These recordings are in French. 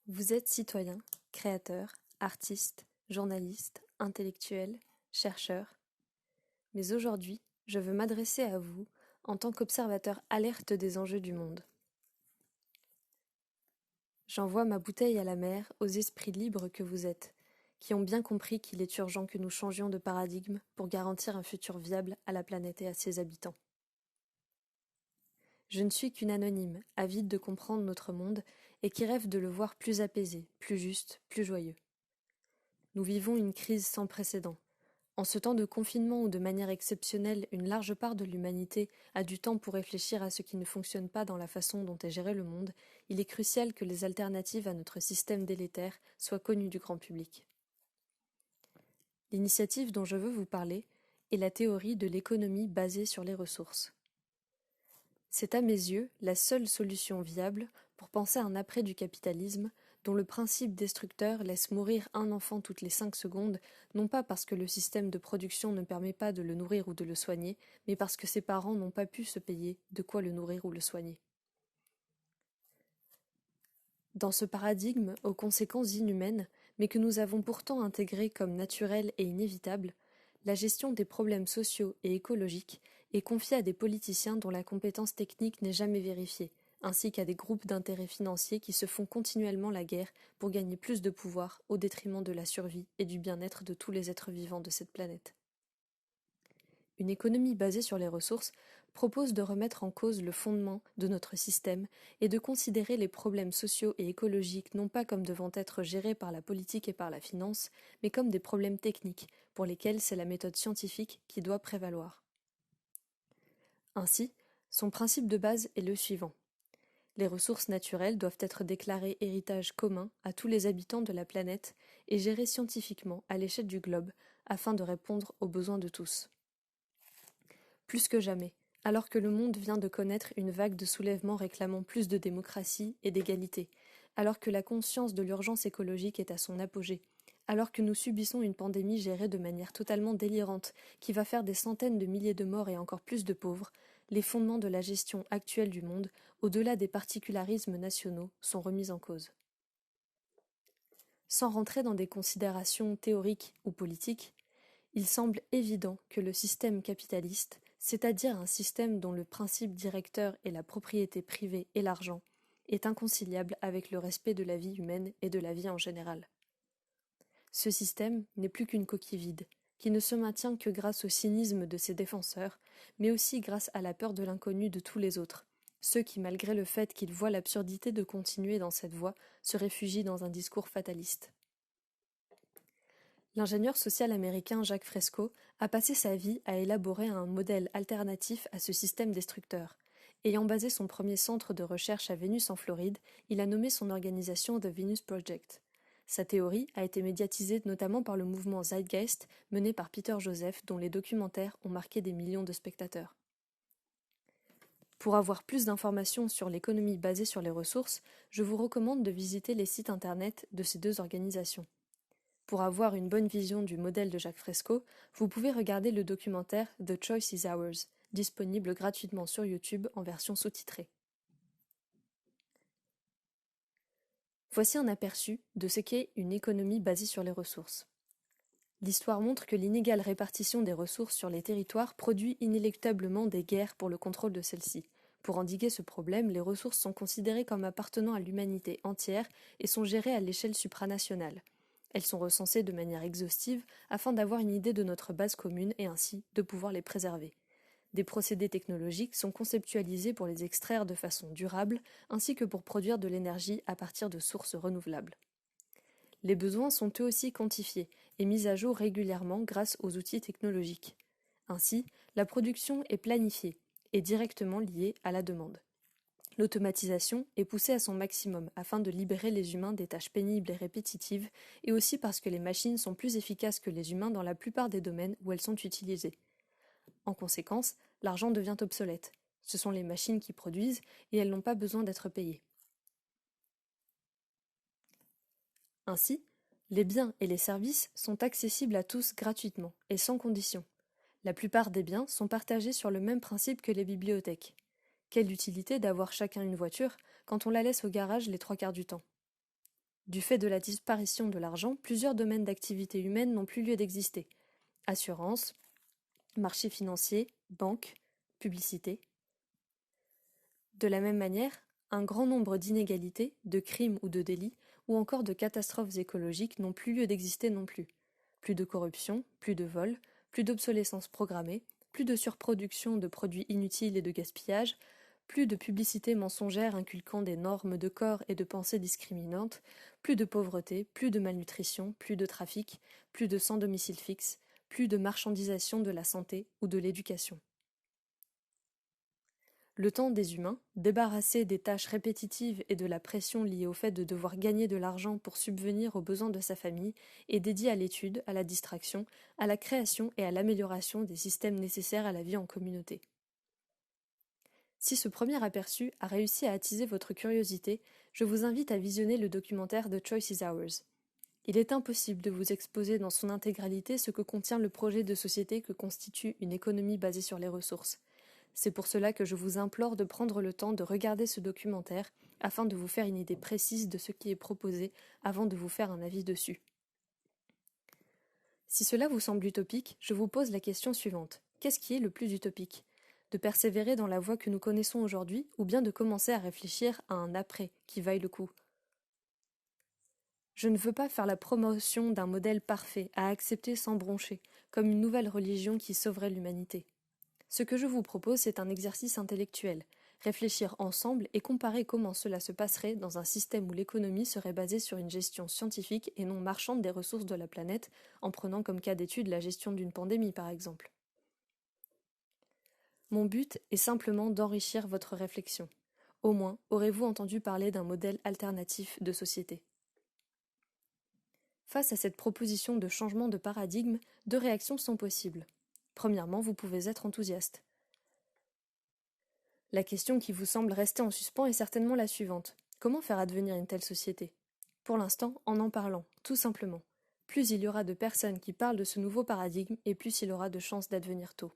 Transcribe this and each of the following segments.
Vous êtes citoyen, créateur, artiste, journaliste, intellectuel, chercheur. Mais aujourd'hui, je veux m'adresser à vous en tant qu'observateur alerte des enjeux du monde. J'envoie ma bouteille à la mer aux esprits libres que vous êtes, qui ont bien compris qu'il est urgent que nous changions de paradigme pour garantir un futur viable à la planète et à ses habitants. Je ne suis qu'une anonyme, avide de comprendre notre monde et qui rêve de le voir plus apaisé, plus juste, plus joyeux. Nous vivons une crise sans précédent. En ce temps de confinement où de manière exceptionnelle une large part de l'humanité a du temps pour réfléchir à ce qui ne fonctionne pas dans la façon dont est géré le monde, il est crucial que les alternatives à notre système délétère soient connues du grand public. L'initiative dont je veux vous parler est la théorie de l'économie basée sur les ressources. C'est à mes yeux la seule solution viable pour penser un après du capitalisme dont le principe destructeur laisse mourir un enfant toutes les 5 secondes, non pas parce que le système de production ne permet pas de le nourrir ou de le soigner, mais parce que ses parents n'ont pas pu se payer de quoi le nourrir ou le soigner. Dans ce paradigme aux conséquences inhumaines, mais que nous avons pourtant intégré comme naturel et inévitable, la gestion des problèmes sociaux et écologiques est confiée à des politiciens dont la compétence technique n'est jamais vérifiée, ainsi qu'à des groupes d'intérêts financiers qui se font continuellement la guerre pour gagner plus de pouvoir au détriment de la survie et du bien-être de tous les êtres vivants de cette planète. Une économie basée sur les ressources propose de remettre en cause le fondement de notre système et de considérer les problèmes sociaux et écologiques non pas comme devant être gérés par la politique et par la finance, mais comme des problèmes techniques pour lesquels c'est la méthode scientifique qui doit prévaloir. Ainsi, son principe de base est le suivant. Les ressources naturelles doivent être déclarées héritage commun à tous les habitants de la planète et gérées scientifiquement à l'échelle du globe afin de répondre aux besoins de tous. Plus que jamais, alors que le monde vient de connaître une vague de soulèvements réclamant plus de démocratie et d'égalité, alors que la conscience de l'urgence écologique est à son apogée, alors que nous subissons une pandémie gérée de manière totalement délirante qui va faire des centaines de milliers de morts et encore plus de pauvres, les fondements de la gestion actuelle du monde, au-delà des particularismes nationaux, sont remis en cause. Sans rentrer dans des considérations théoriques ou politiques, il semble évident que le système capitaliste, c'est-à-dire un système dont le principe directeur est la propriété privée et l'argent, est inconciliable avec le respect de la vie humaine et de la vie en général. Ce système n'est plus qu'une coquille vide, qui ne se maintient que grâce au cynisme de ses défenseurs, mais aussi grâce à la peur de l'inconnu de tous les autres, ceux qui, malgré le fait qu'ils voient l'absurdité de continuer dans cette voie, se réfugient dans un discours fataliste. L'ingénieur social américain Jacques Fresco a passé sa vie à élaborer un modèle alternatif à ce système destructeur. Ayant basé son premier centre de recherche à Vénus en Floride, il a nommé son organisation The Venus Project. Sa théorie a été médiatisée notamment par le mouvement Zeitgeist mené par Peter Joseph, dont les documentaires ont marqué des millions de spectateurs. Pour avoir plus d'informations sur l'économie basée sur les ressources, je vous recommande de visiter les sites internet de ces deux organisations. Pour avoir une bonne vision du modèle de Jacques Fresco, vous pouvez regarder le documentaire The Choice is Ours, disponible gratuitement sur YouTube en version sous-titrée. Voici un aperçu de ce qu'est une économie basée sur les ressources. L'histoire montre que l'inégale répartition des ressources sur les territoires produit inéluctablement des guerres pour le contrôle de celles-ci. Pour endiguer ce problème, les ressources sont considérées comme appartenant à l'humanité entière et sont gérées à l'échelle supranationale. Elles sont recensées de manière exhaustive afin d'avoir une idée de notre base commune et ainsi de pouvoir les préserver. Des procédés technologiques sont conceptualisés pour les extraire de façon durable ainsi que pour produire de l'énergie à partir de sources renouvelables. Les besoins sont eux aussi quantifiés et mis à jour régulièrement grâce aux outils technologiques. Ainsi, la production est planifiée et directement liée à la demande. L'automatisation est poussée à son maximum afin de libérer les humains des tâches pénibles et répétitives et aussi parce que les machines sont plus efficaces que les humains dans la plupart des domaines où elles sont utilisées. En conséquence, l'argent devient obsolète. Ce sont les machines qui produisent et elles n'ont pas besoin d'être payées. Ainsi, les biens et les services sont accessibles à tous gratuitement et sans condition. La plupart des biens sont partagés sur le même principe que les bibliothèques. Quelle utilité d'avoir chacun une voiture quand on la laisse au garage les 3 quarts du temps? Du fait de la disparition de l'argent, plusieurs domaines d'activité humaine n'ont plus lieu d'exister. Assurance, marché financier, banque, publicité. De la même manière, un grand nombre d'inégalités, de crimes ou de délits, ou encore de catastrophes écologiques n'ont plus lieu d'exister non plus. Plus de corruption, plus de vol, plus d'obsolescence programmée, plus de surproduction de produits inutiles et de gaspillage, plus de publicité mensongère inculquant des normes de corps et de pensée discriminantes, plus de pauvreté, plus de malnutrition, plus de trafic, plus de sans domicile fixe, plus de marchandisation de la santé ou de l'éducation. Le temps des humains, débarrassés des tâches répétitives et de la pression liée au fait de devoir gagner de l'argent pour subvenir aux besoins de sa famille, est dédié à l'étude, à la distraction, à la création et à l'amélioration des systèmes nécessaires à la vie en communauté. Si ce premier aperçu a réussi à attiser votre curiosité, je vous invite à visionner le documentaire The Choice is Ours. Il est impossible de vous exposer dans son intégralité ce que contient le projet de société que constitue une économie basée sur les ressources. C'est pour cela que je vous implore de prendre le temps de regarder ce documentaire afin de vous faire une idée précise de ce qui est proposé avant de vous faire un avis dessus. Si cela vous semble utopique, je vous pose la question suivante. Qu'est-ce qui est le plus utopique ? De persévérer dans la voie que nous connaissons aujourd'hui ou bien de commencer à réfléchir à un après qui vaille le coup ? Je ne veux pas faire la promotion d'un modèle parfait à accepter sans broncher, comme une nouvelle religion qui sauverait l'humanité. Ce que je vous propose, c'est un exercice intellectuel, réfléchir ensemble et comparer comment cela se passerait dans un système où l'économie serait basée sur une gestion scientifique et non marchande des ressources de la planète, en prenant comme cas d'étude la gestion d'une pandémie par exemple. Mon but est simplement d'enrichir votre réflexion. Au moins, aurez-vous entendu parler d'un modèle alternatif de société ? Face à cette proposition de changement de paradigme, deux réactions sont possibles. Premièrement, vous pouvez être enthousiaste. La question qui vous semble rester en suspens est certainement la suivante. Comment faire advenir une telle société ? Pour l'instant, en parlant, tout simplement. Plus il y aura de personnes qui parlent de ce nouveau paradigme et plus il aura de chances d'advenir tôt.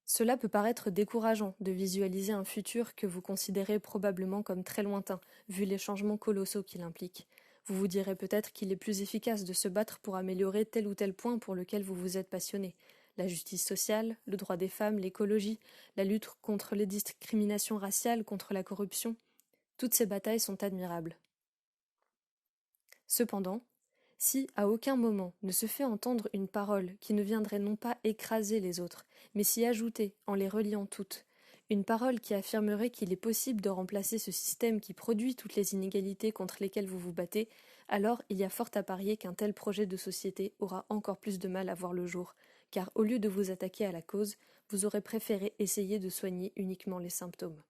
Cela peut paraître décourageant de visualiser un futur que vous considérez probablement comme très lointain, vu les changements colossaux qu'il implique. Vous vous direz peut-être qu'il est plus efficace de se battre pour améliorer tel ou tel point pour lequel vous vous êtes passionné. La justice sociale, le droit des femmes, l'écologie, la lutte contre les discriminations raciales, contre la corruption. Toutes ces batailles sont admirables. Cependant, si à aucun moment ne se fait entendre une parole qui ne viendrait non pas écraser les autres, mais s'y ajouter en les reliant toutes, une parole qui affirmerait qu'il est possible de remplacer ce système qui produit toutes les inégalités contre lesquelles vous vous battez, alors il y a fort à parier qu'un tel projet de société aura encore plus de mal à voir le jour, car au lieu de vous attaquer à la cause, vous aurez préféré essayer de soigner uniquement les symptômes.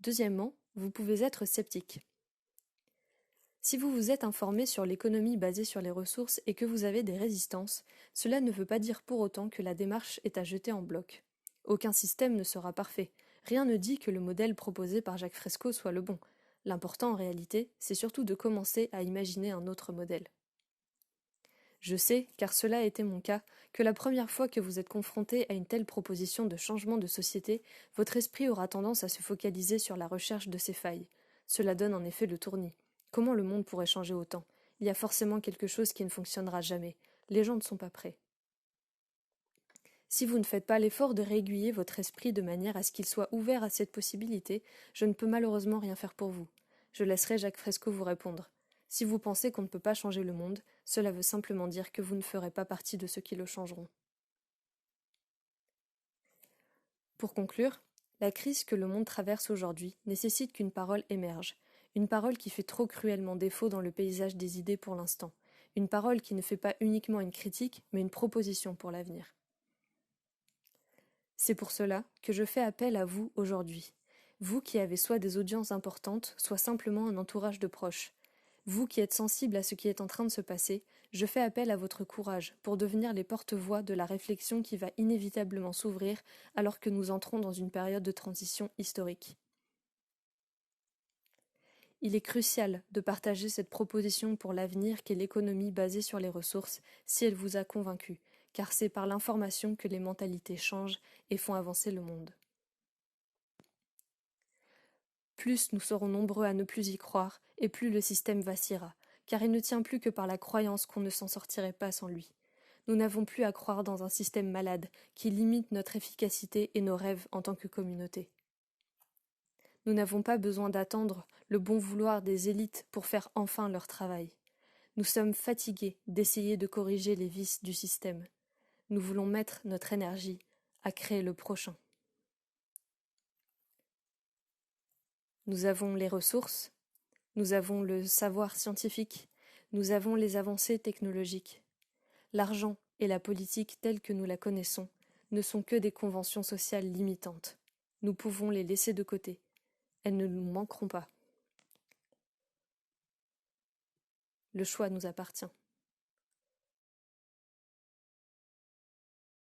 Deuxièmement, vous pouvez être sceptique. Si vous vous êtes informé sur l'économie basée sur les ressources et que vous avez des résistances, cela ne veut pas dire pour autant que la démarche est à jeter en bloc. Aucun système ne sera parfait. Rien ne dit que le modèle proposé par Jacques Fresco soit le bon. L'important en réalité, c'est surtout de commencer à imaginer un autre modèle. Je sais, car cela a été mon cas, que la première fois que vous êtes confronté à une telle proposition de changement de société, votre esprit aura tendance à se focaliser sur la recherche de ses failles. Cela donne en effet le tournis. Comment le monde pourrait changer autant ? Il y a forcément quelque chose qui ne fonctionnera jamais. Les gens ne sont pas prêts. Si vous ne faites pas l'effort de réaiguiller votre esprit de manière à ce qu'il soit ouvert à cette possibilité, je ne peux malheureusement rien faire pour vous. Je laisserai Jacques Fresco vous répondre. Si vous pensez qu'on ne peut pas changer le monde, cela veut simplement dire que vous ne ferez pas partie de ceux qui le changeront. Pour conclure, la crise que le monde traverse aujourd'hui nécessite qu'une parole émerge. Une parole qui fait trop cruellement défaut dans le paysage des idées pour l'instant. Une parole qui ne fait pas uniquement une critique, mais une proposition pour l'avenir. C'est pour cela que je fais appel à vous aujourd'hui. Vous qui avez soit des audiences importantes, soit simplement un entourage de proches. Vous qui êtes sensible à ce qui est en train de se passer, je fais appel à votre courage pour devenir les porte-voix de la réflexion qui va inévitablement s'ouvrir alors que nous entrons dans une période de transition historique. Il est crucial de partager cette proposition pour l'avenir qu'est l'économie basée sur les ressources si elle vous a convaincu, car c'est par l'information que les mentalités changent et font avancer le monde. plus nous serons nombreux à ne plus y croire, et plus le système vacillera, car il ne tient plus que par la croyance qu'on ne s'en sortirait pas sans lui. Nous n'avons plus à croire dans un système malade qui limite notre efficacité et nos rêves en tant que communauté. Nous n'avons pas besoin d'attendre le bon vouloir des élites pour faire enfin leur travail. Nous sommes fatigués d'essayer de corriger les vices du système. Nous voulons mettre notre énergie à créer le prochain. Nous avons les ressources, nous avons le savoir scientifique, nous avons les avancées technologiques. L'argent et la politique telle que nous la connaissons ne sont que des conventions sociales limitantes. Nous pouvons les laisser de côté. Elles ne nous manqueront pas. Le choix nous appartient.